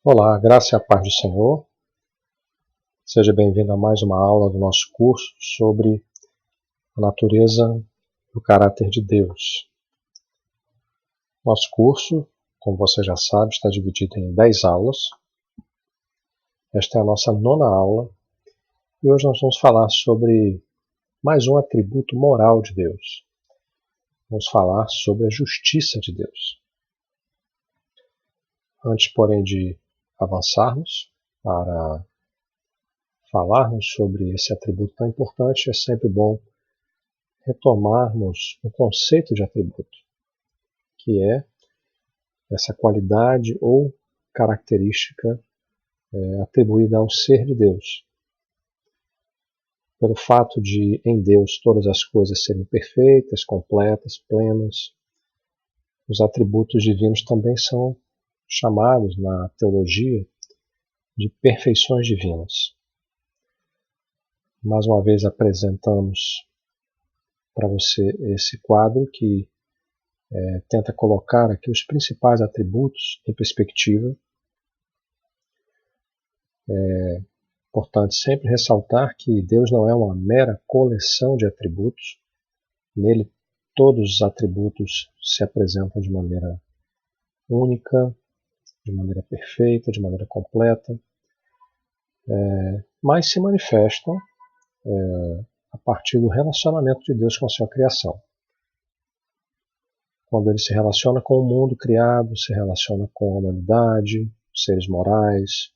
Olá, a graça e a paz do Senhor. Seja bem-vindo a mais uma aula do nosso curso sobre a natureza e o caráter de Deus. Nosso curso, como você já sabe, está dividido em 10 aulas. Esta é a nossa 9ª aula e hoje nós vamos falar sobre mais um atributo moral de Deus. Vamos falar sobre a justiça de Deus. Antes, porém, de avançarmos para falarmos sobre esse atributo tão importante, é sempre bom retomarmos o conceito de atributo, que é essa qualidade ou característica atribuída ao ser de Deus. Pelo fato de, em Deus, todas as coisas serem perfeitas, completas, plenas, os atributos divinos também são chamados na teologia de perfeições divinas. Mais uma vez apresentamos para você esse quadro que tenta colocar aqui os principais atributos em perspectiva. É importante sempre ressaltar que Deus não é uma mera coleção de atributos. Nele, todos os atributos se apresentam de maneira única, de maneira perfeita, de maneira completa, mas se manifestam a partir do relacionamento de Deus com a sua criação. Quando ele se relaciona com o mundo criado, se relaciona com a humanidade, seres morais,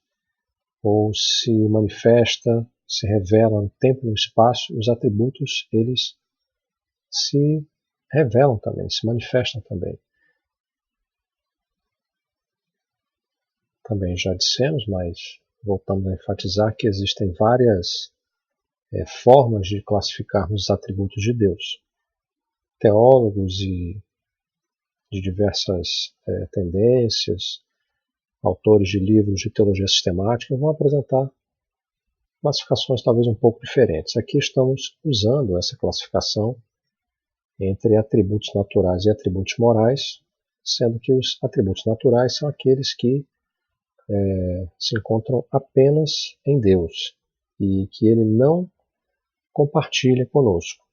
ou se manifesta, se revela no tempo e no espaço, os atributos, eles se revelam também, se manifestam também. Também já dissemos, mas voltamos a enfatizar que existem várias formas de classificarmos os atributos de Deus. Teólogos e de diversas tendências, autores de livros de teologia sistemática vão apresentar classificações talvez um pouco diferentes. Aqui estamos usando essa classificação entre atributos naturais e atributos morais, sendo que os atributos naturais são aqueles que se encontram apenas em Deus e que ele não compartilha conosco.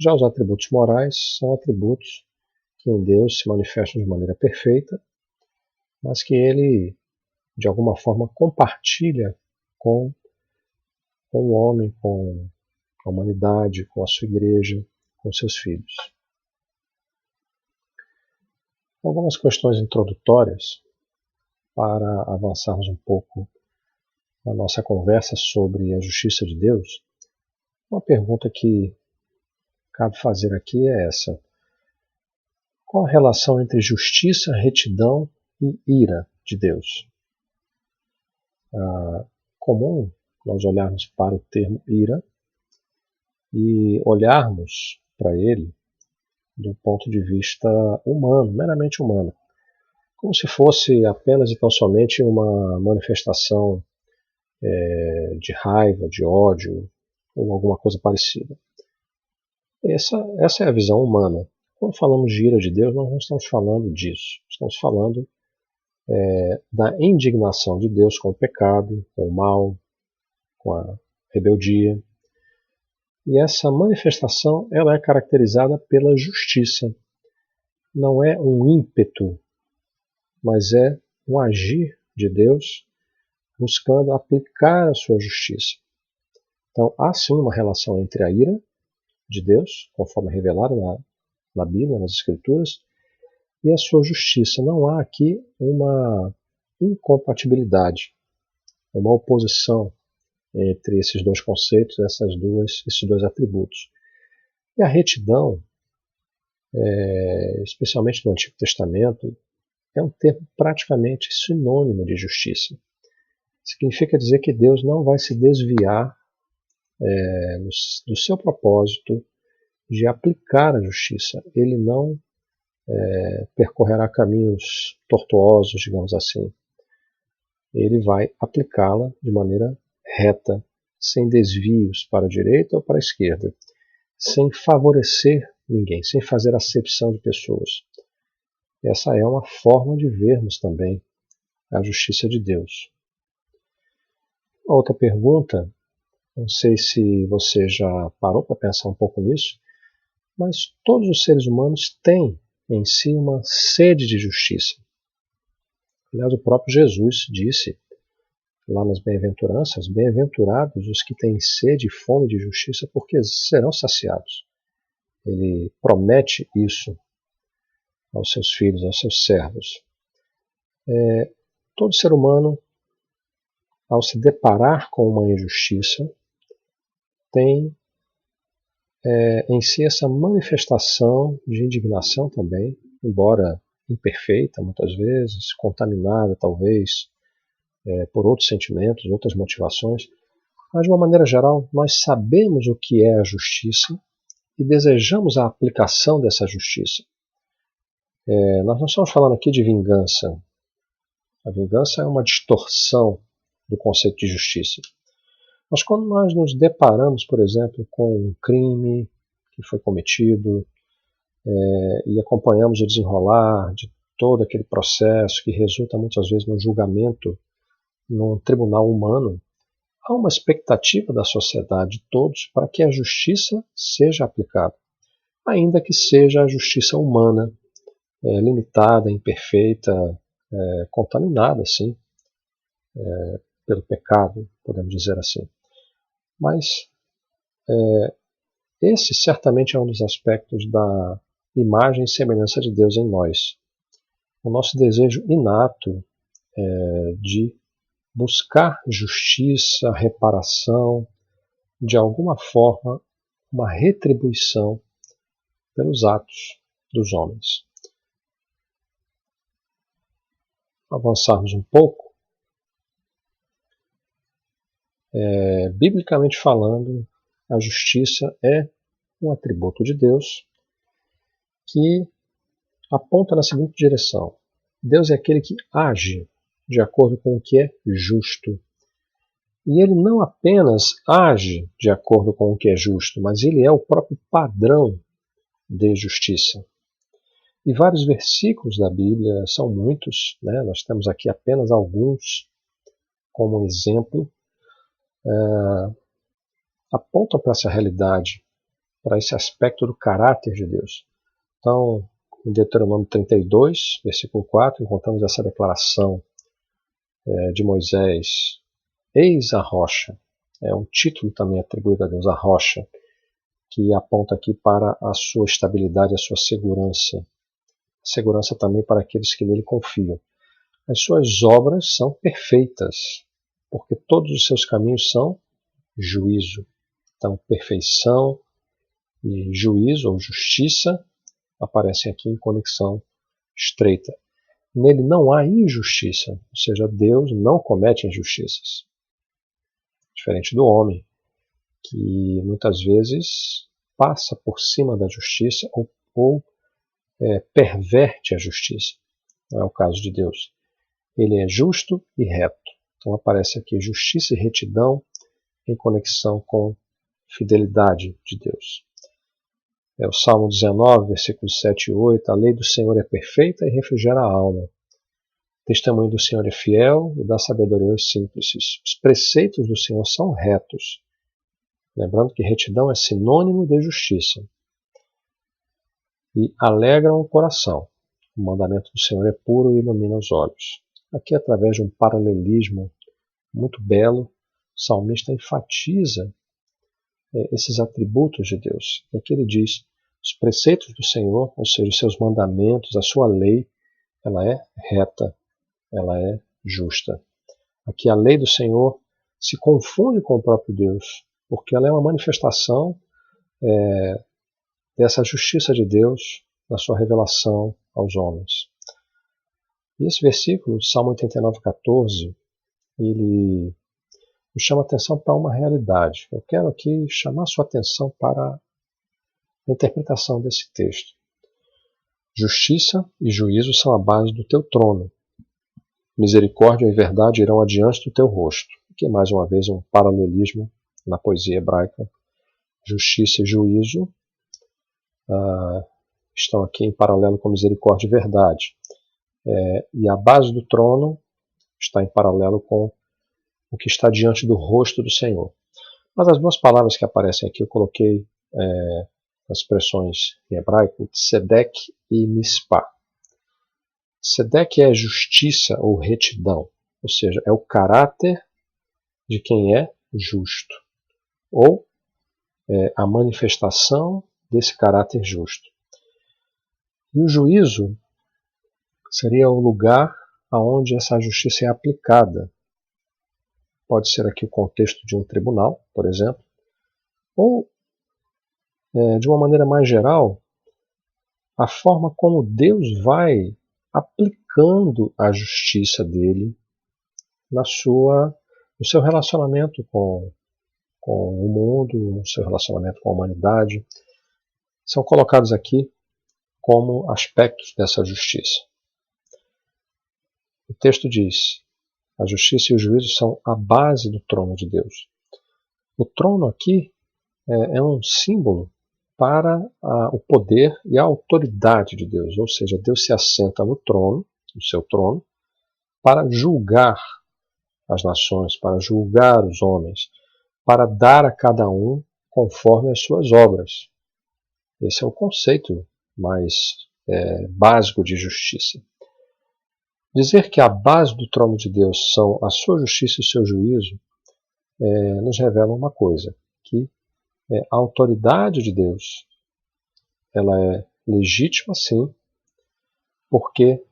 Já os atributos morais são atributos que em Deus se manifestam de maneira perfeita, mas que ele, de alguma forma, compartilha com o homem, com a humanidade, com a sua igreja, com seus filhos. Algumas questões introdutórias para avançarmos um pouco na nossa conversa sobre a justiça de Deus. Uma pergunta que cabe fazer aqui é essa: qual a relação entre justiça, retidão e ira de Deus? É comum nós olharmos para o termo ira e olharmos para ele do ponto de vista humano, meramente humano, como se fosse apenas e tão somente uma manifestação de raiva, de ódio ou alguma coisa parecida. Essa é a visão humana. Quando falamos de ira de Deus, nós não estamos falando disso. Estamos falando da indignação de Deus com o pecado, com o mal, com a rebeldia. E essa manifestação ela é caracterizada pela justiça. Não é um ímpeto, mas é um agir de Deus buscando aplicar a sua justiça. Então, há sim uma relação entre a ira de Deus, conforme revelada na Bíblia, nas Escrituras, e a sua justiça. Não há aqui uma incompatibilidade, uma oposição entre esses dois conceitos, esses dois atributos. E a retidão, especialmente no Antigo Testamento, é um termo praticamente sinônimo de justiça. Significa dizer que Deus não vai se desviar do seu propósito de aplicar a justiça. Ele não percorrerá caminhos tortuosos, digamos assim. Ele vai aplicá-la de maneira reta, sem desvios para a direita ou para a esquerda, sem favorecer ninguém, sem fazer acepção de pessoas. Essa é uma forma de vermos também a justiça de Deus. Outra pergunta, não sei se você já parou para pensar um pouco nisso, mas todos os seres humanos têm em si uma sede de justiça. Aliás, o próprio Jesus disse lá nas bem-aventuranças, bem-aventurados os que têm sede e fome de justiça, porque serão saciados. Ele promete isso aos seus filhos, aos seus servos. Todo ser humano, ao se deparar com uma injustiça, tem em si essa manifestação de indignação também, embora imperfeita muitas vezes, contaminada talvez por outros sentimentos, outras motivações, mas de uma maneira geral nós sabemos o que é a justiça e desejamos a aplicação dessa justiça. Nós não estamos falando aqui de vingança. A vingança é uma distorção do conceito de justiça. Mas quando nós nos deparamos, por exemplo, com um crime que foi cometido e acompanhamos o desenrolar de todo aquele processo que resulta muitas vezes no julgamento num tribunal humano, há uma expectativa da sociedade de todos para que a justiça seja aplicada, ainda que seja a justiça humana, limitada, imperfeita, contaminada, sim, pelo pecado, podemos dizer assim. Mas esse certamente é um dos aspectos da imagem e semelhança de Deus em nós. O nosso desejo inato de buscar justiça, reparação, de alguma forma, uma retribuição pelos atos dos homens. Avançarmos um pouco. Biblicamente falando, a justiça é um atributo de Deus que aponta na seguinte direção. Deus é aquele que age de acordo com o que é justo. E ele não apenas age de acordo com o que é justo, mas ele é o próprio padrão de justiça. E vários versículos da Bíblia, são muitos, nós temos aqui apenas alguns como exemplo, apontam para essa realidade, para esse aspecto do caráter de Deus. Então, em Deuteronômio 32, versículo 4, encontramos essa declaração de Moisés: Eis a rocha. É um título também atribuído a Deus, a rocha, que aponta aqui para a sua estabilidade, a sua segurança. Segurança também para aqueles que nele confiam. As suas obras são perfeitas, porque todos os seus caminhos são juízo. Então, perfeição e juízo ou justiça aparecem aqui em conexão estreita. Nele não há injustiça, ou seja, Deus não comete injustiças. Diferente do homem, que muitas vezes passa por cima da justiça ou perverte a justiça. Não é o caso de Deus. Ele é justo e reto. Então aparece aqui justiça e retidão em conexão com fidelidade de Deus. O Salmo 19, versículos 7 e 8, a lei do Senhor é perfeita e refrigera a alma. O testemunho do Senhor é fiel e dá sabedoria aos simples. Os preceitos do Senhor são retos. Lembrando que retidão é sinônimo de justiça. E alegram o coração. O mandamento do Senhor é puro e ilumina os olhos. Aqui, através de um paralelismo muito belo, o salmista enfatiza esses atributos de Deus. Aqui ele diz, os preceitos do Senhor, ou seja, os seus mandamentos, a sua lei, ela é reta, ela é justa. Aqui a lei do Senhor se confunde com o próprio Deus, porque ela é uma manifestação dessa justiça de Deus na sua revelação aos homens. E esse versículo, Salmo 89, 14, ele me chama a atenção para uma realidade. Eu quero aqui chamar sua atenção para a interpretação desse texto. Justiça e juízo são a base do teu trono. Misericórdia e verdade irão adiante do teu rosto. Aqui mais uma vez um paralelismo na poesia hebraica. Justiça e juízo estão aqui em paralelo com misericórdia e verdade. E a base do trono está em paralelo com o que está diante do rosto do Senhor. Mas as duas palavras que aparecem aqui eu coloquei as expressões em hebraico, tzedek e mispah. Tzedek é justiça ou retidão, ou seja, é o caráter de quem é justo, ou a manifestação desse caráter justo. E o juízo seria o lugar onde essa justiça é aplicada. Pode ser aqui o contexto de um tribunal, por exemplo, ou, de uma maneira mais geral, a forma como Deus vai aplicando a justiça dele no seu relacionamento com o mundo, no seu relacionamento com a humanidade. São colocados aqui como aspectos dessa justiça. O texto diz: a justiça e o juízo são a base do trono de Deus. O trono aqui é um símbolo para o poder e a autoridade de Deus, ou seja, Deus se assenta no trono, no seu trono, para julgar as nações, para julgar os homens, para dar a cada um conforme as suas obras. Esse é o conceito mais básico de justiça. Dizer que a base do trono de Deus são a sua justiça e o seu juízo nos revela uma coisa, que a autoridade de Deus ela é legítima, sim, porque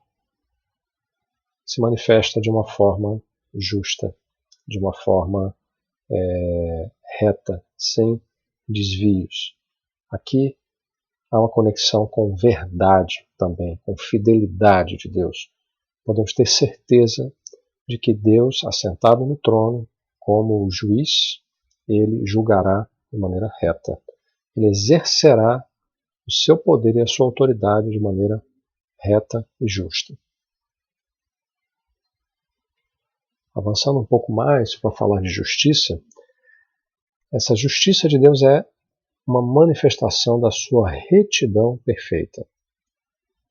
se manifesta de uma forma justa, de uma forma reta, sem desvios. Aqui há uma conexão com verdade também, com fidelidade de Deus. Podemos ter certeza de que Deus, assentado no trono, como o juiz, ele julgará de maneira reta. Ele exercerá o seu poder e a sua autoridade de maneira reta e justa. Avançando um pouco mais para falar de justiça, essa justiça de Deus é uma manifestação da sua retidão perfeita.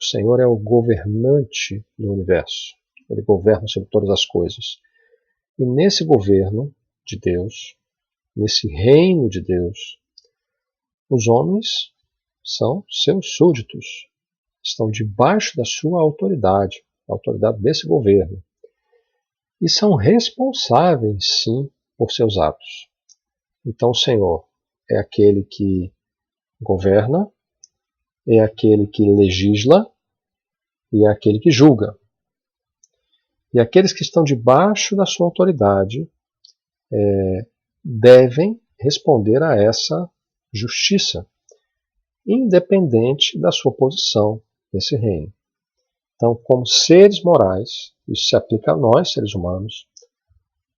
O Senhor é o governante do universo. Ele governa sobre todas as coisas. E nesse governo de Deus, nesse reino de Deus, os homens são seus súditos, estão debaixo da sua autoridade, a autoridade desse governo, e são responsáveis, sim, por seus atos. Então o Senhor é aquele que governa, é aquele que legisla e é aquele que julga. E aqueles que estão debaixo da sua autoridade devem responder a essa justiça, independente da sua posição nesse reino. Então, como seres morais, isso se aplica a nós, seres humanos,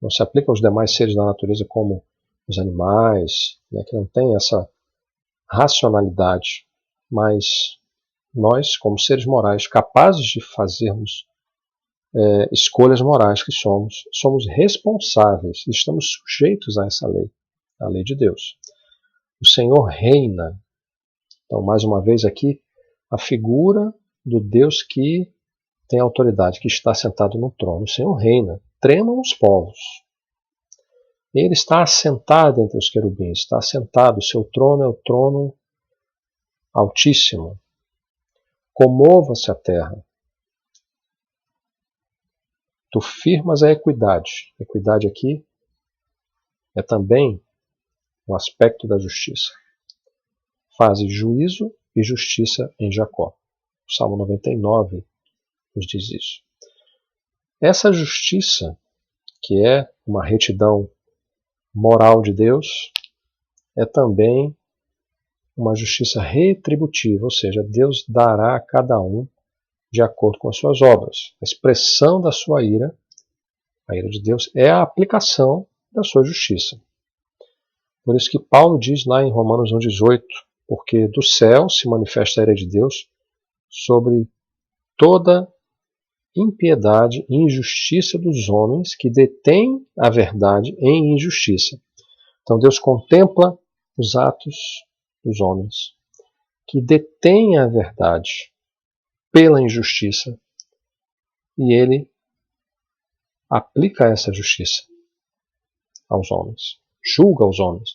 não se aplica aos demais seres da natureza como os animais, que não têm essa racionalidade, mas nós, como seres morais, capazes de fazermos escolhas morais que somos responsáveis, estamos sujeitos a essa lei, a lei de Deus. O Senhor reina. Então, mais uma vez aqui, a figura do Deus que tem autoridade, que está sentado no trono. O Senhor reina. Tremam os povos. Ele está assentado entre os querubins, está assentado. O seu trono é o trono altíssimo. Comova-se a terra. Tu firmas a equidade. Equidade aqui é também um aspecto da justiça. Fazes juízo e justiça em Jacó. O Salmo 99 nos diz isso. Essa justiça, que é uma retidão moral de Deus, é também uma justiça retributiva, ou seja, Deus dará a cada um de acordo com as suas obras. A expressão da sua ira, a ira de Deus, é a aplicação da sua justiça. Por isso que Paulo diz lá em Romanos 1,18, porque do céu se manifesta a ira de Deus sobre toda impiedade e injustiça dos homens que detêm a verdade em injustiça. Então Deus contempla os atos dos homens que detêm a verdade pela injustiça e Ele aplica essa justiça aos homens, julga os homens.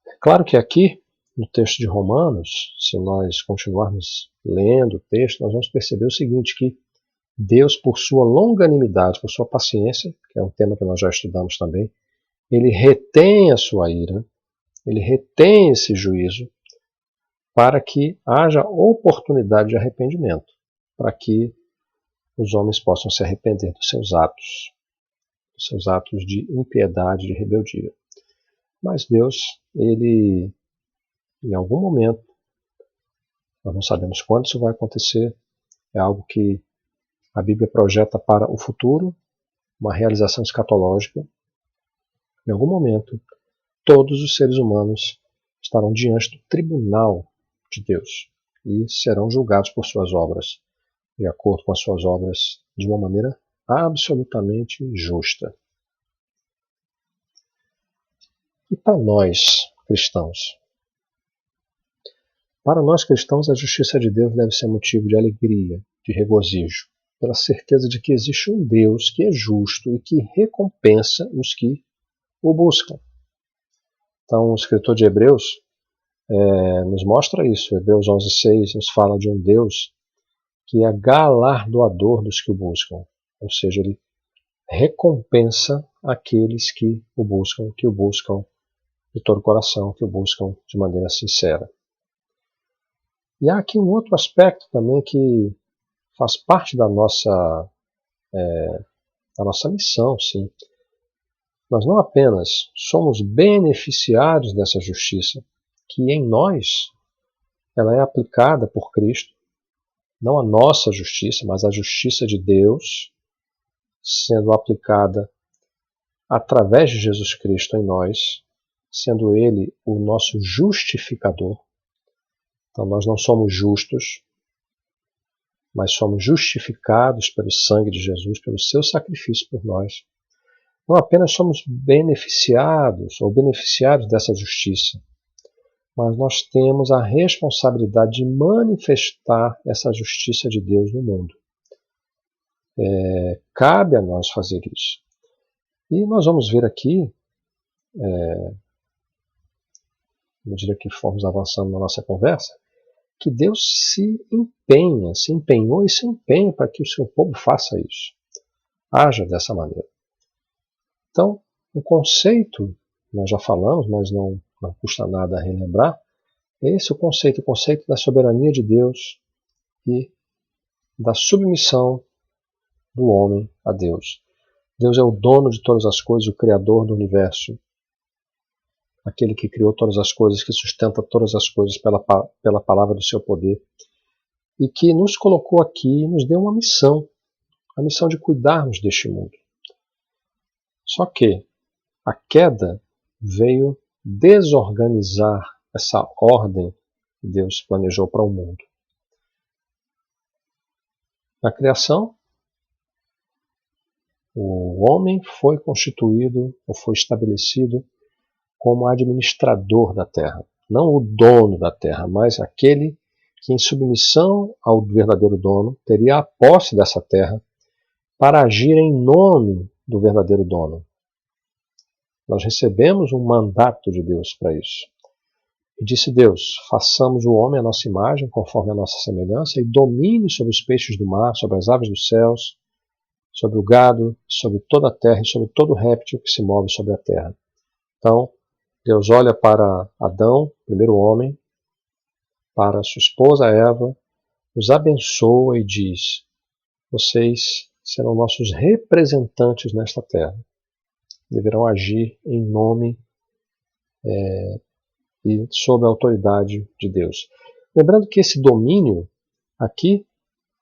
É claro que aqui, no texto de Romanos, se nós continuarmos lendo o texto, nós vamos perceber o seguinte, que Deus, por sua longanimidade, por sua paciência, que é um tema que nós já estudamos também, ele retém a sua ira, ele retém esse juízo para que haja oportunidade de arrependimento, para que os homens possam se arrepender dos seus atos de impiedade, de rebeldia. Mas Deus, ele, em algum momento, nós não sabemos quando isso vai acontecer, é algo que a Bíblia projeta para o futuro, uma realização escatológica. Em algum momento, todos os seres humanos estarão diante do tribunal de Deus e serão julgados por suas obras, de acordo com as suas obras, de uma maneira absolutamente justa. E para nós, cristãos? Para nós cristãos, a justiça de Deus deve ser motivo de alegria, de regozijo, pela certeza de que existe um Deus que é justo e que recompensa os que o buscam. Então, o escritor de Hebreus nos mostra isso. Hebreus 11:6 nos fala de um Deus que é galardoador dos que o buscam. Ou seja, ele recompensa aqueles que o buscam de todo o coração, que o buscam de maneira sincera. E há aqui um outro aspecto também que faz parte da nossa missão, sim. Nós não apenas somos beneficiários dessa justiça, que em nós ela é aplicada por Cristo, não a nossa justiça, mas a justiça de Deus, sendo aplicada através de Jesus Cristo em nós, sendo Ele o nosso justificador. Então nós não somos justos, mas somos justificados pelo sangue de Jesus, pelo seu sacrifício por nós. Não apenas somos beneficiados ou beneficiários dessa justiça, mas nós temos a responsabilidade de manifestar essa justiça de Deus no mundo. Cabe a nós fazer isso. E nós vamos ver aqui, à medida que formos avançando na nossa conversa, que Deus se empenhou e se empenha para que o seu povo faça isso. Haja dessa maneira. Então, o conceito, nós já falamos, mas não custa nada relembrar, é esse o conceito da soberania de Deus e da submissão do homem a Deus. Deus é o dono de todas as coisas, o criador do universo, aquele que criou todas as coisas, que sustenta todas as coisas pela palavra do seu poder, e que nos colocou aqui e nos deu uma missão, a missão de cuidarmos deste mundo. Só que a queda veio desorganizar essa ordem que Deus planejou para o mundo. Na criação, o homem foi constituído ou foi estabelecido como administrador da terra. Não o dono da terra, mas aquele que, em submissão ao verdadeiro dono, teria a posse dessa terra para agir em nome do verdadeiro dono. Nós recebemos um mandato de Deus para isso. E disse Deus, façamos o homem à nossa imagem, conforme a nossa semelhança, e domine sobre os peixes do mar, sobre as aves dos céus, sobre o gado, sobre toda a terra e sobre todo réptil que se move sobre a terra. Então, Deus olha para Adão, primeiro homem, para sua esposa Eva, os abençoa e diz, vocês serão nossos representantes nesta terra. Deverão agir em nome e sob a autoridade de Deus. Lembrando que esse domínio aqui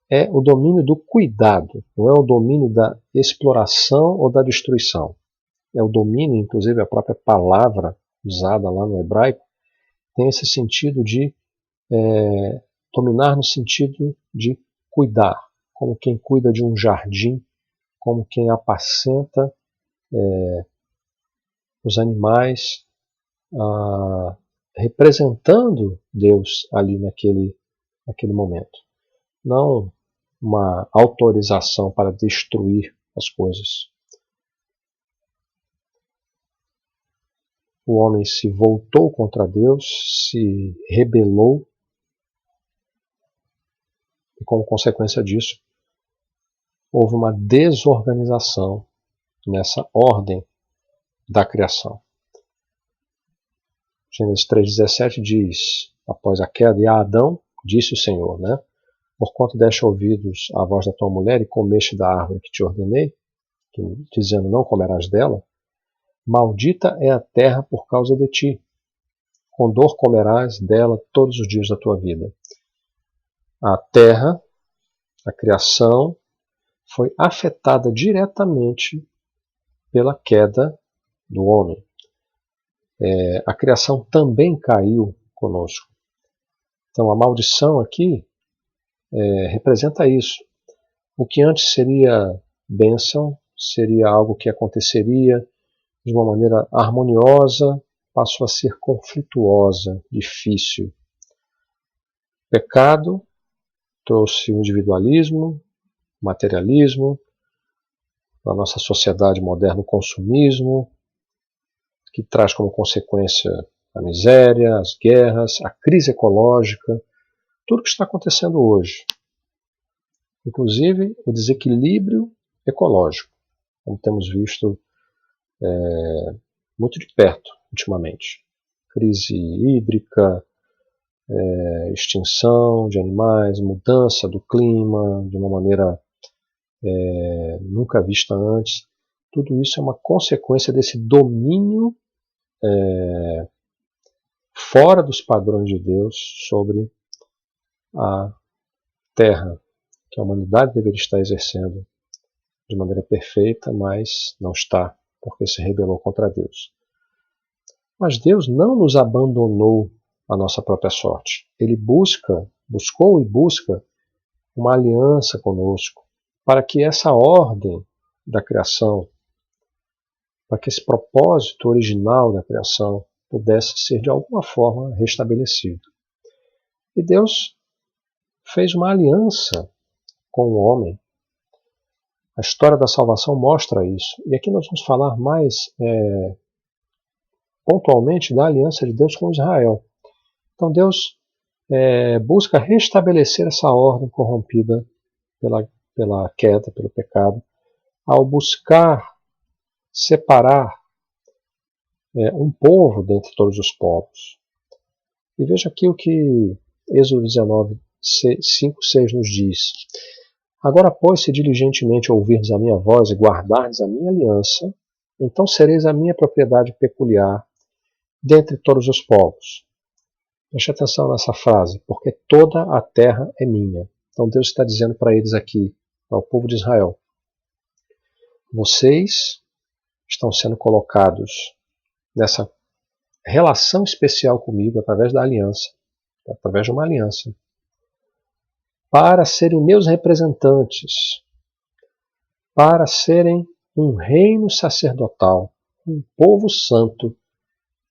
é o domínio do cuidado, não é o domínio da exploração ou da destruição. É o domínio, inclusive a própria palavra usada lá no hebraico, tem esse sentido de dominar no sentido de cuidar, como quem cuida de um jardim, como quem apacenta os animais, representando Deus ali naquele momento. Não uma autorização para destruir as coisas. O homem se voltou contra Deus, se rebelou, e como consequência disso, houve uma desorganização nessa ordem da criação. Gênesis 3,17 diz, após a queda, e a Adão disse o Senhor, porquanto deste ouvidos à voz da tua mulher e comeste da árvore que te ordenei, dizendo, não comerás dela, maldita é a terra por causa de ti. Com dor comerás dela todos os dias da tua vida. A terra, a criação, foi afetada diretamente pela queda do homem. A criação também caiu conosco. Então a maldição aqui representa isso. O que antes seria bênção, seria algo que aconteceria de uma maneira harmoniosa, passou a ser conflituosa, difícil. O pecado trouxe o individualismo, materialismo, na nossa sociedade moderna o consumismo, que traz como consequência a miséria, as guerras, a crise ecológica, tudo que está acontecendo hoje. Inclusive o desequilíbrio ecológico, como temos visto muito de perto ultimamente. Crise hídrica, extinção de animais, mudança do clima de uma maneira nunca vista antes. Tudo isso é uma consequência desse domínio fora dos padrões de Deus sobre a terra, que a humanidade deveria estar exercendo de maneira perfeita, mas não está, porque se rebelou contra Deus. Mas Deus não nos abandonou à nossa própria sorte. Ele buscou e busca uma aliança conosco, para que essa ordem da criação, para que esse propósito original da criação pudesse ser de alguma forma restabelecido. E Deus fez uma aliança com o homem. A história da salvação mostra isso. E aqui nós vamos falar mais pontualmente da aliança de Deus com Israel. Então Deus busca restabelecer essa ordem corrompida pela queda, pelo pecado, ao buscar separar um povo dentre todos os povos. E veja aqui o que Êxodo 19, 5, 6 nos diz. Agora, pois, se diligentemente ouvirdes a minha voz e guardardes a minha aliança, então sereis a minha propriedade peculiar dentre todos os povos. Preste atenção nessa frase, porque toda a terra é minha. Então Deus está dizendo para eles aqui, para o povo de Israel, vocês estão sendo colocados nessa relação especial comigo através da aliança, através de uma aliança, para serem meus representantes, para serem um reino sacerdotal, um povo santo,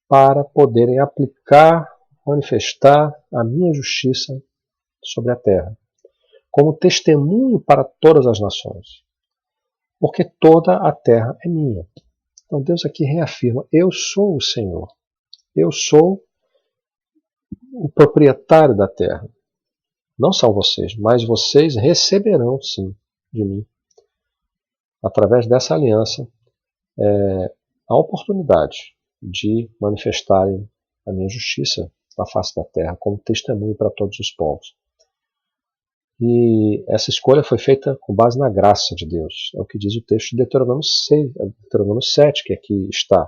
para poderem aplicar, manifestar a minha justiça sobre a terra, como testemunho para todas as nações, porque toda a terra é minha. Então Deus aqui reafirma, eu sou o Senhor, eu sou o proprietário da terra. Não são vocês, mas vocês receberão sim de mim, através dessa aliança, a oportunidade de manifestarem a minha justiça na face da terra, como testemunho para todos os povos. E essa escolha foi feita com base na graça de Deus. É o que diz o texto de Deuteronômio 7, que aqui está.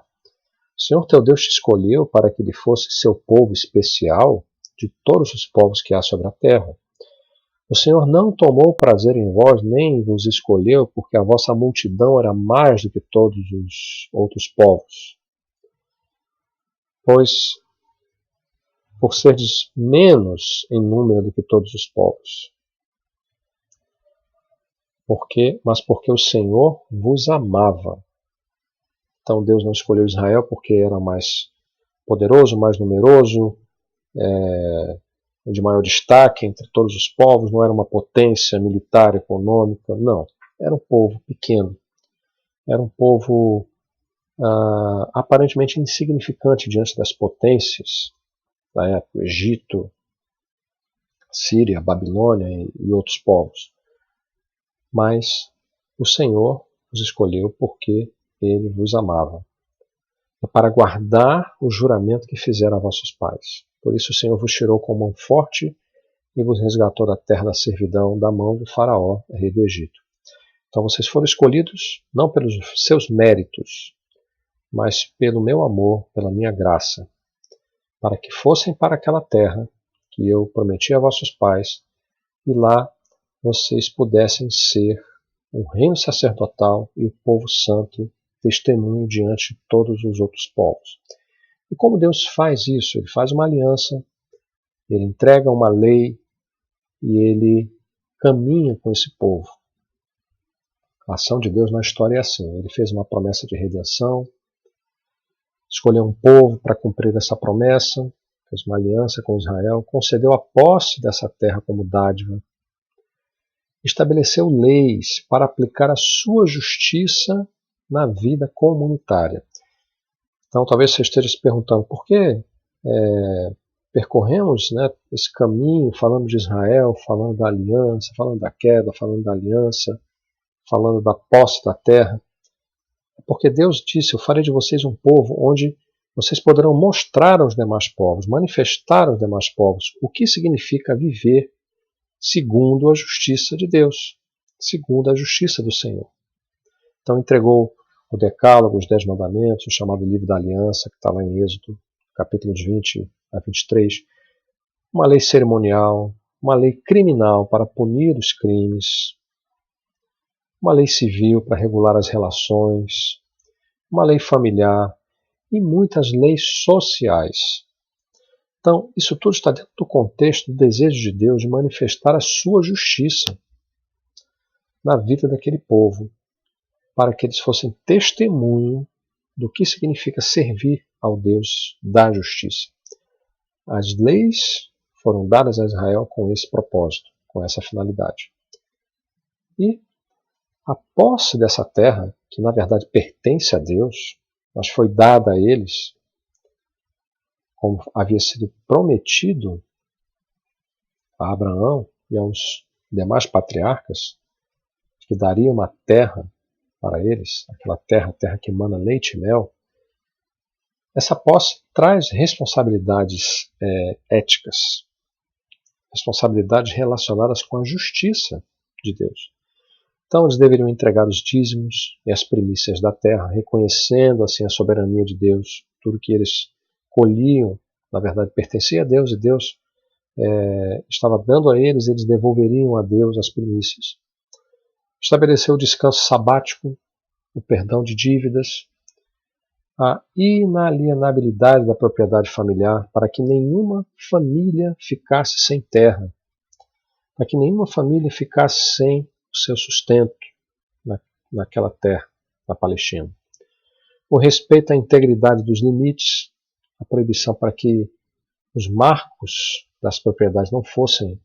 O Senhor teu Deus te escolheu para que ele fosse seu povo especial de todos os povos que há sobre a terra. O Senhor não tomou prazer em vós, nem vos escolheu, porque a vossa multidão era mais do que todos os outros povos. Pois, por serdes menos em número do que todos os povos. Mas porque o Senhor vos amava. Então Deus não escolheu Israel porque era mais poderoso, mais numeroso, de maior destaque entre todos os povos, não era uma potência militar, econômica, não. Era um povo pequeno, era um povo aparentemente insignificante diante das potências da época, o Egito, Síria, Babilônia e outros povos. Mas o Senhor os escolheu porque Ele vos amava, para guardar o juramento que fizeram a vossos pais. Por isso o Senhor vos tirou com mão forte e vos resgatou da terra da servidão, da mão do faraó, rei do Egito. Então vocês foram escolhidos não pelos seus méritos, mas pelo meu amor, pela minha graça, para que fossem para aquela terra que eu prometi a vossos pais, e lá vocês pudessem ser um reino sacerdotal e o povo santo, testemunho diante de todos os outros povos. E como Deus faz isso? Ele faz uma aliança, ele entrega uma lei e ele caminha com esse povo. A ação de Deus na história é assim: ele fez uma promessa de redenção, escolheu um povo para cumprir essa promessa, fez uma aliança com Israel, concedeu a posse dessa terra como dádiva, estabeleceu leis para aplicar a sua justiça na vida comunitária. Então talvez você esteja se perguntando por que percorremos, né, esse caminho falando de Israel, falando da aliança, falando da queda, falando da aliança, falando da posse da terra. Porque Deus disse: eu farei de vocês um povo onde vocês poderão mostrar aos demais povos, manifestar aos demais povos o que significa viver segundo a justiça de Deus, segundo a justiça do Senhor. Então entregou o Decálogo, os 10 Mandamentos, o chamado Livro da Aliança, que está lá em Êxodo, capítulos 20 a 23, uma lei cerimonial, uma lei criminal para punir os crimes, uma lei civil para regular as relações, uma lei familiar e muitas leis sociais. Então, isso tudo está dentro do contexto do desejo de Deus de manifestar a sua justiça na vida daquele povo, para que eles fossem testemunho do que significa servir ao Deus da justiça. As leis foram dadas a Israel com esse propósito, com essa finalidade. E a posse dessa terra, que na verdade pertence a Deus, mas foi dada a eles, como havia sido prometido a Abraão e aos demais patriarcas, que daria uma terra para eles, aquela terra, a terra que emana leite e mel. Essa posse traz responsabilidades éticas, responsabilidades relacionadas com a justiça de Deus. Então eles deveriam entregar os dízimos e as primícias da terra, reconhecendo assim a soberania de Deus. Tudo que eles colhiam, na verdade, pertencia a Deus, e Deus estava dando a eles, eles devolveriam a Deus as primícias. Estabeleceu o descanso sabático, o perdão de dívidas, a inalienabilidade da propriedade familiar, para que nenhuma família ficasse sem terra, para que nenhuma família ficasse sem o seu sustento naquela terra, na Palestina. O respeito à integridade dos limites, a proibição para que os marcos das propriedades não fossem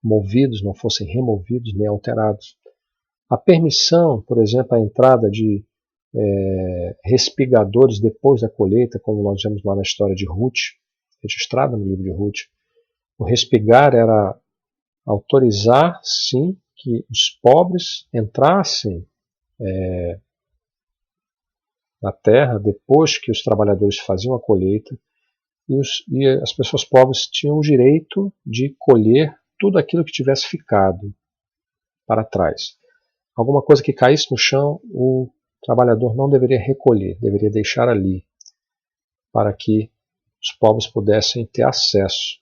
movidos, não fossem removidos nem alterados. A permissão, por exemplo, a entrada de respigadores depois da colheita, como nós vemos lá na história de Ruth, registrada no livro de Ruth. O respigar era autorizar, sim, que os pobres entrassem na terra depois que os trabalhadores faziam a colheita, e as pessoas pobres tinham o direito de colher tudo aquilo que tivesse ficado para trás. Alguma coisa que caísse no chão, o trabalhador não deveria recolher, deveria deixar ali, para que os pobres pudessem ter acesso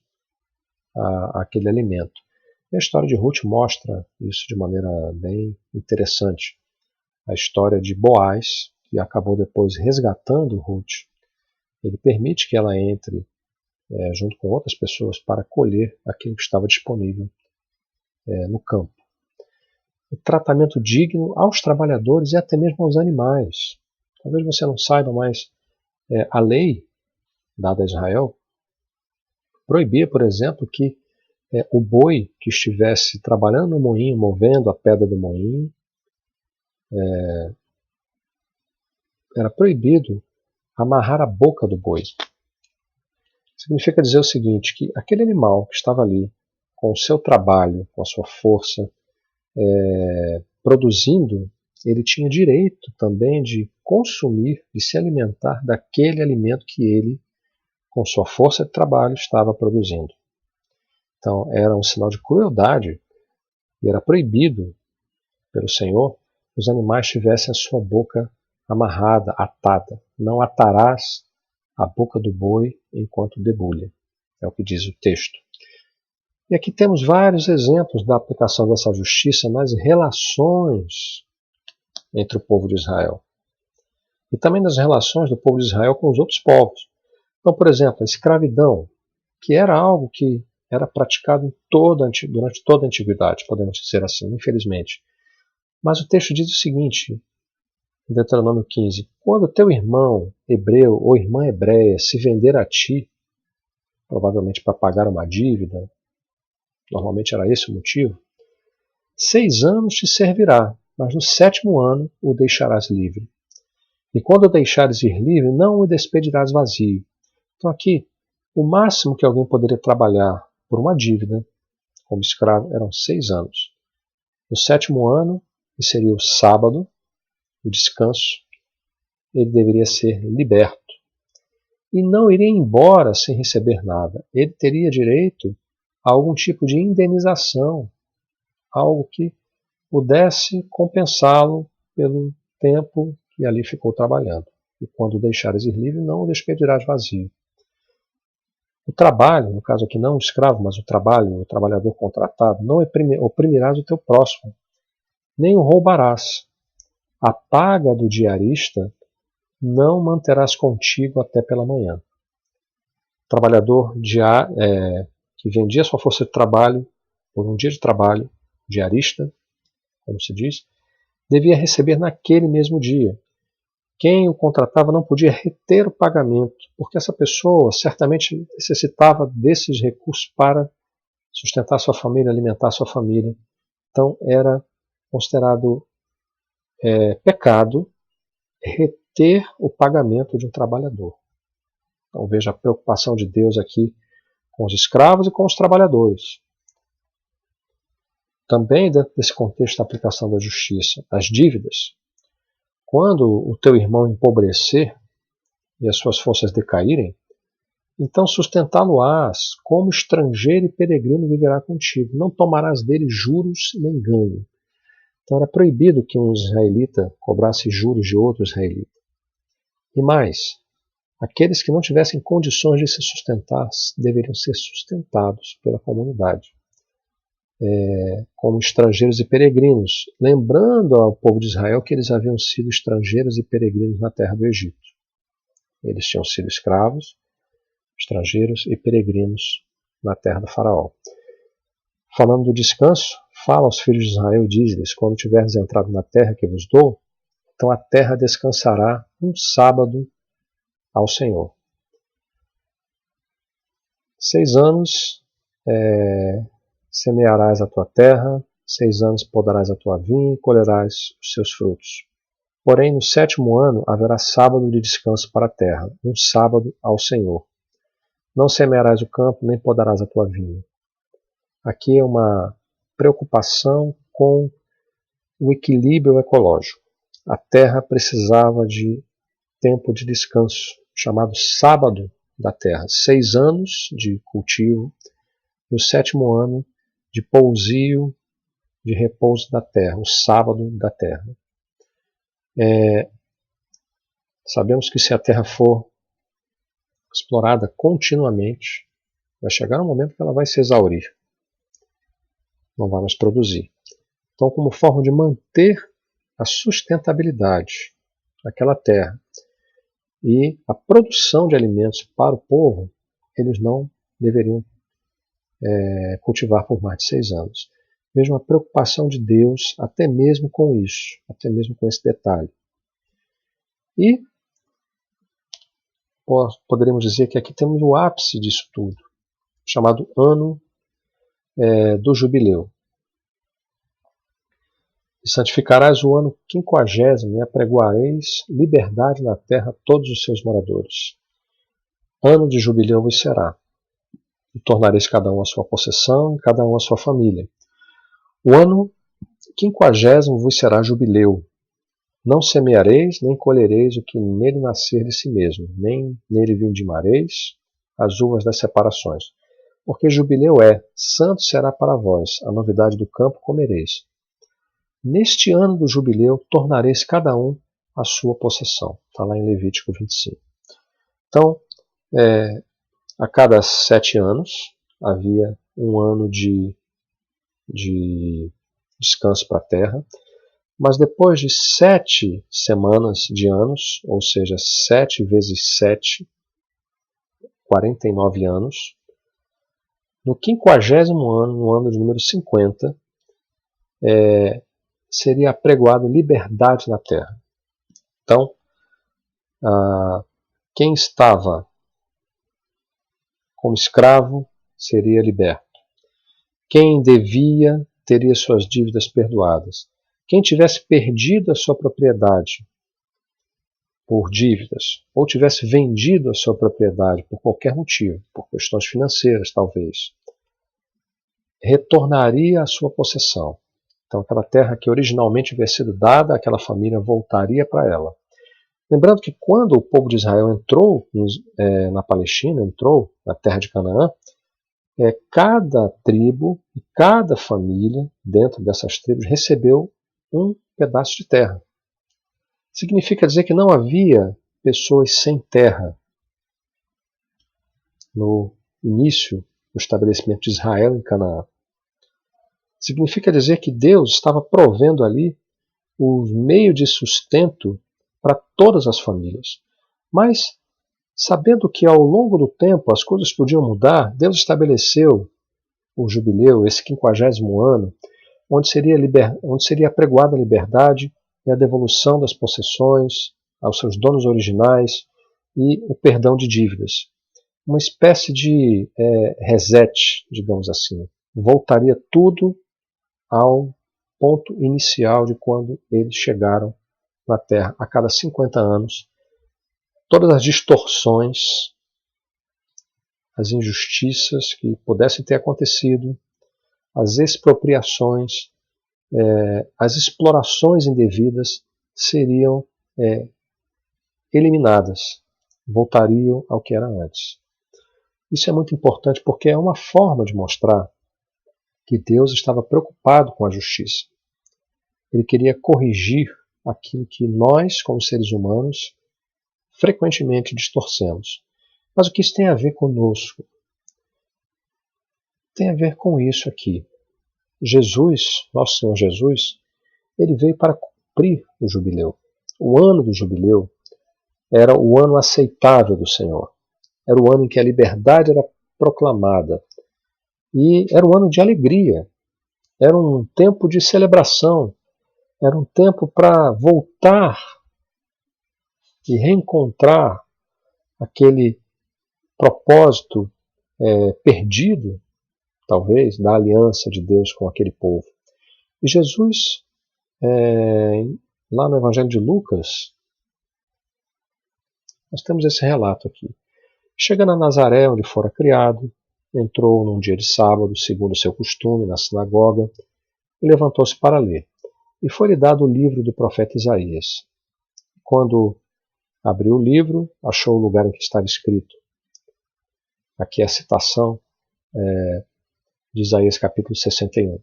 àquele alimento. E a história de Ruth mostra isso de maneira bem interessante. A história de Boaz, que acabou depois resgatando Ruth, ele permite que ela entre junto com outras pessoas para colher aquilo que estava disponível no campo. O tratamento digno aos trabalhadores e até mesmo aos animais. Talvez você não saiba, mas a lei dada a Israel proibia, por exemplo, que o boi que estivesse trabalhando no moinho, movendo a pedra do moinho, era proibido amarrar a boca do boi. Significa dizer o seguinte, que aquele animal que estava ali, com o seu trabalho, com a sua força, produzindo, ele tinha direito também de consumir, de se alimentar daquele alimento que ele, com sua força de trabalho, estava produzindo. Então era um sinal de crueldade e era proibido pelo Senhor que os animais tivessem a sua boca amarrada, atada. Não atarás a boca do boi enquanto debulha. É o que diz o texto. E aqui temos vários exemplos da aplicação dessa justiça nas relações entre o povo de Israel. E também nas relações do povo de Israel com os outros povos. Então, por exemplo, a escravidão, que era algo que era praticado durante toda a antiguidade, podemos dizer assim, infelizmente. Mas o texto diz o seguinte, em Deuteronômio 15, quando teu irmão hebreu ou irmã hebreia se vender a ti, provavelmente para pagar uma dívida, normalmente era esse o motivo, 6 anos te servirá, mas no 7º ano o deixarás livre. E quando o deixares ir livre, não o despedirás vazio. Então aqui, o máximo que alguém poderia trabalhar por uma dívida, como escravo, eram 6 anos. No 7º ano, que seria o sábado, o descanso, ele deveria ser liberto. E não iria embora sem receber nada. Ele teria direito a algum tipo de indenização, algo que pudesse compensá-lo pelo tempo que ali ficou trabalhando. E quando o deixares ir livre, não o despedirás vazio. O trabalho, no caso aqui não o escravo, mas o trabalho, o trabalhador contratado, não oprimirás o teu próximo, nem o roubarás. A paga do diarista não manterás contigo até pela manhã. O trabalhador que vendia sua força de trabalho por um dia de trabalho, diarista, como se diz, devia receber naquele mesmo dia. Quem o contratava não podia reter o pagamento, porque essa pessoa certamente necessitava desses recursos para sustentar sua família, alimentar sua família. Então era considerado pecado reter o pagamento de um trabalhador. Então veja a preocupação de Deus aqui com os escravos e com os trabalhadores. Também dentro desse contexto da aplicação da justiça, as dívidas. Quando o teu irmão empobrecer e as suas forças decaírem, então sustentá-lo-ás, como estrangeiro e peregrino viverá contigo. Não tomarás dele juros nem ganho. Então era proibido que um israelita cobrasse juros de outro israelita. E mais, aqueles que não tivessem condições de se sustentar deveriam ser sustentados pela comunidade, como estrangeiros e peregrinos, lembrando ao povo de Israel que eles haviam sido estrangeiros e peregrinos na terra do Egito. Eles tinham sido escravos, estrangeiros e peregrinos na terra do faraó. Falando do descanso, fala aos filhos de Israel e diz-lhes, quando tiveres entrado na terra que vos dou, então a terra descansará um sábado ao Senhor. 6 anos semearás a tua terra, 6 anos podarás a tua vinha e colherás os seus frutos. Porém, no 7º ano haverá sábado de descanso para a terra, um sábado ao Senhor. Não semearás o campo, nem podarás a tua vinha. Aqui é uma preocupação com o equilíbrio ecológico. A terra precisava de tempo de descanso, chamado sábado da terra. 6 anos de cultivo e o 7º ano de pousio, de repouso da terra, o sábado da terra. Sabemos que se a terra for explorada continuamente, vai chegar um momento que ela vai se exaurir, não vai mais produzir. Então, como forma de manter a sustentabilidade daquela terra e a produção de alimentos para o povo, eles não deveriam cultivar por mais de 6 anos. Veja uma preocupação de Deus até mesmo com isso, até mesmo com esse detalhe. E poderíamos dizer que aqui temos o ápice disso tudo, chamado ano do jubileu. E santificarás o ano 50º, e apregoareis liberdade na terra a todos os seus moradores. Ano de jubileu vos será, e tornareis cada um a sua possessão, e cada um a sua família. O ano 50º vos será jubileu. Não semeareis, nem colhereis o que nele nascer de si mesmo, nem nele vindimareis as uvas das separações. Porque jubileu é, santo será para vós, a novidade do campo comereis. Neste ano do jubileu, tornareis cada um a sua possessão. Está lá em Levítico 25. Então, a cada 7 anos, havia um ano de descanso para a terra, mas depois de 7 semanas de anos, ou seja, 7 vezes 7, 49 anos, no 50º ano, no ano de número 50, seria apregoado liberdade na terra. Então, quem estava como escravo seria liberto. Quem devia teria suas dívidas perdoadas. Quem tivesse perdido a sua propriedade por dívidas, ou tivesse vendido a sua propriedade por qualquer motivo, por questões financeiras talvez, retornaria à sua possessão. Então aquela terra que originalmente havia sido dada àquela família voltaria para ela. Lembrando que quando o povo de Israel entrou na Palestina, entrou na terra de Canaã, cada tribo e cada família dentro dessas tribos recebeu um pedaço de terra. Significa dizer que não havia pessoas sem terra no início do estabelecimento de Israel em Canaã. Significa dizer que Deus estava provendo ali o meio de sustento para todas as famílias. Mas, sabendo que ao longo do tempo as coisas podiam mudar, Deus estabeleceu o jubileu, esse 50º ano, onde seria apregoada a liberdade e a devolução das possessões aos seus donos originais e o perdão de dívidas. Uma espécie de reset, digamos assim. Voltaria tudo ao ponto inicial de quando eles chegaram na Terra. A cada 50 anos, todas as distorções, as injustiças que pudessem ter acontecido, as expropriações, as explorações indevidas seriam eliminadas, voltariam ao que era antes. Isso é muito importante porque é uma forma de mostrar que Deus estava preocupado com a justiça. Ele queria corrigir aquilo que nós, como seres humanos, frequentemente distorcemos. Mas o que isso tem a ver conosco? Tem a ver com isso aqui. Jesus, nosso Senhor Jesus, ele veio para cumprir o jubileu. O ano do jubileu era o ano aceitável do Senhor. Era o ano em que a liberdade era proclamada. E era um ano de alegria. Era um tempo de celebração. Era um tempo para voltar e reencontrar aquele propósito perdido, talvez, da aliança de Deus com aquele povo. E Jesus, lá no Evangelho de Lucas, nós temos esse relato aqui. Chegando a Nazaré, onde fora criado, entrou num dia de sábado, segundo o seu costume, na sinagoga, e levantou-se para ler. E foi-lhe dado o livro do profeta Isaías. Quando abriu o livro, achou o lugar em que estava escrito. Aqui é a citação de Isaías capítulo 61.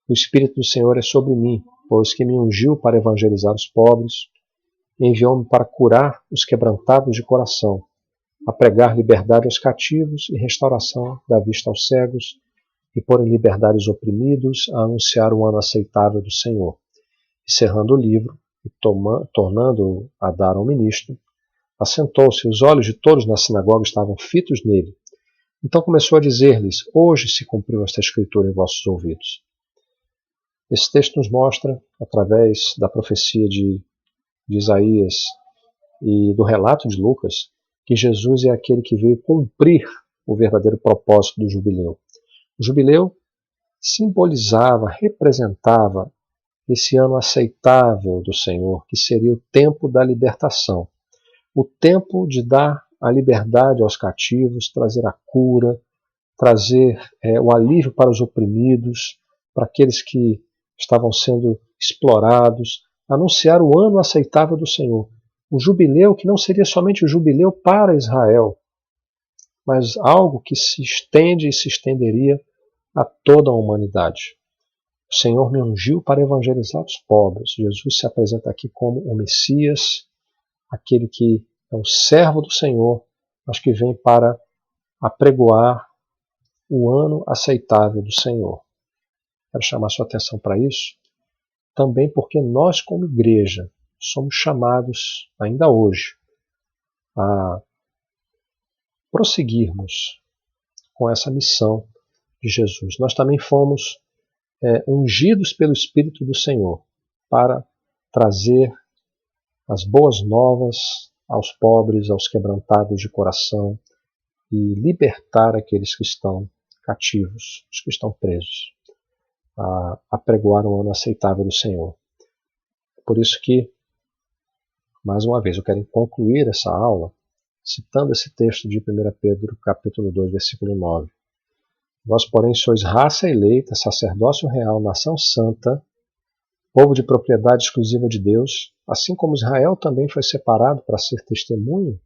O Espírito do Senhor é sobre mim, pois que me ungiu para evangelizar os pobres, e enviou-me para curar os quebrantados de coração, a pregar liberdade aos cativos e restauração da vista aos cegos, e pôr em liberdade os oprimidos, a anunciar o ano aceitável do Senhor. E cerrando o livro, e tornando-o a dar ao ministro, assentou-se, os olhos de todos na sinagoga estavam fitos nele. Então começou a dizer-lhes: hoje se cumpriu esta escritura em vossos ouvidos. Esse texto nos mostra, através da profecia de Isaías e do relato de Lucas, que Jesus é aquele que veio cumprir o verdadeiro propósito do jubileu. O jubileu simbolizava, representava esse ano aceitável do Senhor, que seria o tempo da libertação, o tempo de dar a liberdade aos cativos, trazer a cura, trazer o alívio para os oprimidos, para aqueles que estavam sendo explorados, anunciar o ano aceitável do Senhor. O jubileu que não seria somente o jubileu para Israel, mas algo que se estende e se estenderia a toda a humanidade. O Senhor me ungiu para evangelizar os pobres. Jesus se apresenta aqui como o Messias, aquele que é o servo do Senhor, mas que vem para apregoar o ano aceitável do Senhor. Quero chamar sua atenção para isso, também porque nós, como igreja, somos chamados, ainda hoje, a prosseguirmos com essa missão de Jesus. Nós também fomos ungidos pelo Espírito do Senhor para trazer as boas novas aos pobres, aos quebrantados de coração e libertar aqueles que estão cativos, os que estão presos, a apregoar um ano aceitável do Senhor. Por isso que, mais uma vez, eu quero concluir essa aula citando esse texto de 1 Pedro, capítulo 2, versículo 9. Vós, porém, sois raça eleita, sacerdócio real, nação santa, povo de propriedade exclusiva de Deus, assim como Israel também foi separado para ser testemunho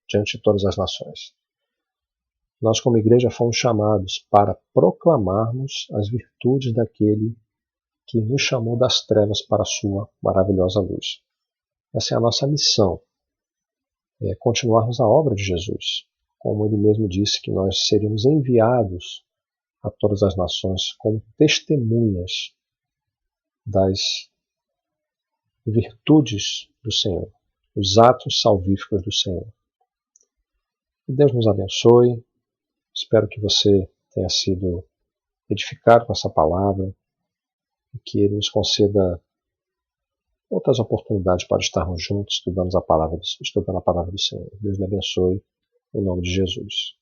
diante de todas as nações. Nós, como igreja, fomos chamados para proclamarmos as virtudes daquele que nos chamou das trevas para a sua maravilhosa luz. Essa é a nossa missão, continuarmos a obra de Jesus. Como ele mesmo disse que nós seríamos enviados a todas as nações como testemunhas das virtudes do Senhor, os atos salvíficos do Senhor. Que Deus nos abençoe. Espero que você tenha sido edificado com essa palavra e que Ele nos conceda outras oportunidades para estarmos juntos estudando a palavra do Senhor. Deus lhe abençoe, em nome de Jesus.